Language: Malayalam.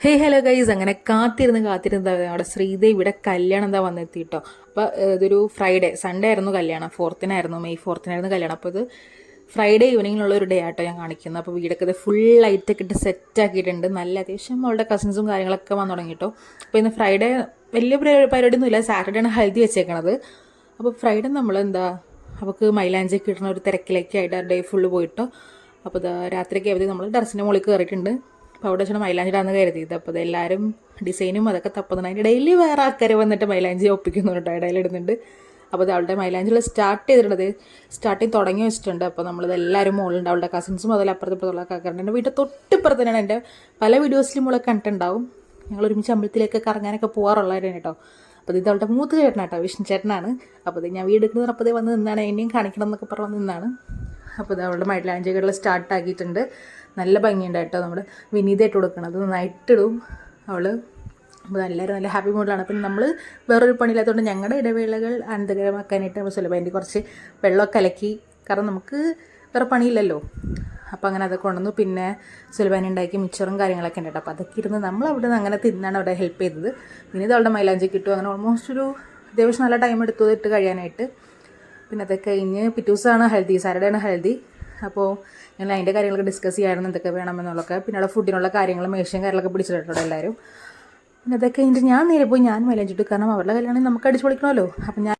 ഹലോ ഗൈസ്, അങ്ങനെ കാത്തിരുന്ന് അവിടെ ശ്രീദേവിയുടെ കല്യാണം എന്താ വന്നെത്തിട്ടോ. അപ്പോൾ ഇതൊരു സൺഡേ ആയിരുന്നു കല്യാണം. മെയ് 4-നായിരുന്നു കല്യാണം. അപ്പോൾ ഇത് ഫ്രൈഡേ ഈവനിങ്ങിലുള്ള ഒരു ഡേ ആട്ടോ ഞാൻ കാണിക്കുന്നത്. അപ്പോൾ വീടൊക്കെ ഇത് ഫുൾ ലൈറ്റൊക്കെ ഇട്ട് സെറ്റ് ആക്കിയിട്ടുണ്ട്. നല്ല അത്യാവശ്യം അവളുടെ കസിൻസും കാര്യങ്ങളൊക്കെ വന്നു തുടങ്ങിട്ടോ. അപ്പോൾ ഇന്ന് ഫ്രൈഡേ വലിയ പരിപാടിയൊന്നുമില്ല. സാറ്റർഡേ ആണ് ഹൽദി വെച്ചേക്കണത്. അപ്പോൾ ഫ്രൈഡേ നമ്മൾ അവൾക്ക് മൈലാഞ്ചൊക്കെ ഇടുന്ന ഒരു തിരക്കിലേക്കായിട്ട് ആ ഡേ ഫുള്ള് പോയിട്ടോ. അപ്പോൾ രാത്രിയൊക്കെ ആയപ്പോൾ നമ്മൾ ടെറസിൻ്റെ മുകളിൽ കയറിയിട്ടുണ്ട്. അപ്പോൾ അവിടെ വെച്ചാൽ മൈലാഞ്ചിടാന്ന് കരുതിയത്. അപ്പോൾ അതെല്ലാവരും ഡിസൈനും അതൊക്കെ തപ്പുന്നുണ്ട്. അതിൻ്റെ ഡെയിലി വേറെ ആൾക്കാർ വന്നിട്ട് മൈലാഞ്ചി ഒപ്പിക്കുന്നുണ്ട്, ഇടയിലിടുന്നുണ്ട്. അപ്പോൾ അത് അവളുടെ മൈലാഞ്ചിൽ സ്റ്റാർട്ട് ചെയ്തിട്ടുണ്ട്, സ്റ്റാർട്ടിങ് തുടങ്ങി വെച്ചിട്ടുണ്ട്. അപ്പോൾ നമ്മളിത് എല്ലാവരും മുകളിലുണ്ട്. അവളുടെ കസിൻസും അതിൽ അപ്പുറത്തുള്ള കാക്കാരുണ്ട്. എൻ്റെ വീട്ടിൽ തൊട്ടിപ്പുറത്ത് തന്നെയാണ്. എൻ്റെ പല വീഡിയോസിലും മുളക് കണ്ടിട്ടുണ്ടാവും. ഞങ്ങൾ ഒരുമിച്ച് അമ്പലത്തിലേക്ക് കറങ്ങാനൊക്കെ പോകാറുള്ളവരാണ് കേട്ടോ. അപ്പോൾ ഇത് അവളുടെ മൂത്ത് ചേട്ടനാട്ടോ, വിഷ്ണു ചേട്ടനാണ്. അപ്പോൾ ഇത് ഞാൻ വീട് എടുക്കുന്നത് അപ്പോൾ വന്ന് നിന്നാണ്, എന്നെയും കാണിക്കണം എന്നൊക്കെ പറഞ്ഞ് നിന്നാണ്. അപ്പോൾ ഇത് അവളുടെ മൈലാഞ്ചികൾ സ്റ്റാർട്ട് ആക്കിയിട്ടുണ്ട്. നല്ല ഭംഗിയുണ്ട് കേട്ടോ. നമ്മുടെ വിനീതയായിട്ട് കൊടുക്കണം, അത് നന്നായിട്ടിടും അവൾ. അപ്പോൾ എല്ലാവരും നല്ല ഹാപ്പി മൂഡിലാണ്. പിന്നെ നമ്മൾ വേറൊരു പണിയില്ലാത്തതുകൊണ്ട് ഞങ്ങളുടെ ഇടവേളകൾ ആനന്ദകരമാക്കാനായിട്ട് നമ്മൾ സുലഭേൻ്റെ കുറച്ച് വെള്ളമൊക്കെ കലക്കി, കാരണം നമുക്ക് വേറെ പണിയില്ലല്ലോ. അപ്പോൾ അങ്ങനെ അതൊക്കെ കൊണ്ടുവന്നു. പിന്നെ സുലഭാനി ഉണ്ടാക്കി മിച്ചറും കാര്യങ്ങളൊക്കെ ഉണ്ട് കേട്ടോ. അപ്പോൾ അതൊക്കെ ഇരുന്ന് നമ്മൾ അവിടെ നിന്ന് അങ്ങനെ തിന്നാണ് അവിടെ ഹെൽപ്പ് ചെയ്തത്. വിനീത് അവളുടെ മൈലാഞ്ചി കിട്ടും. അങ്ങനെ ഓൾമോസ്റ്റ് ഒരു അത്യാവശ്യം നല്ല ടൈം എടുത്തു ഇട്ട് കഴിയാനായിട്ട്. പിന്നെ അതൊക്കെ കഴിഞ്ഞ് പിറ്റേ ദിവസമാണ് ഹൽദി, സാറ്റർഡേ ആണ് ഹൽദി. അപ്പോൾ ഞങ്ങൾ അതിൻ്റെ കാര്യങ്ങളൊക്കെ ഡിസ്കസ് ചെയ്യാമായിരുന്നു, എന്തൊക്കെ വേണമെന്നുള്ളതൊക്കെ. പിന്നെ അവിടെ ഫുഡിനുള്ള കാര്യങ്ങൾ മേശയും കാര്യങ്ങളൊക്കെ പിടിച്ചിട്ടുണ്ട് എല്ലാവരും. പിന്നെ അതൊക്കെ കഴിഞ്ഞിട്ട് ഞാൻ നേരെ പോയി ഞാൻ മൈലാഞ്ചിട്ടു, കാരണം അവരുടെ കല്യാണം നമുക്ക് അടിച്ചു പൊളിക്കണമല്ലോ. അപ്പം ഞാൻ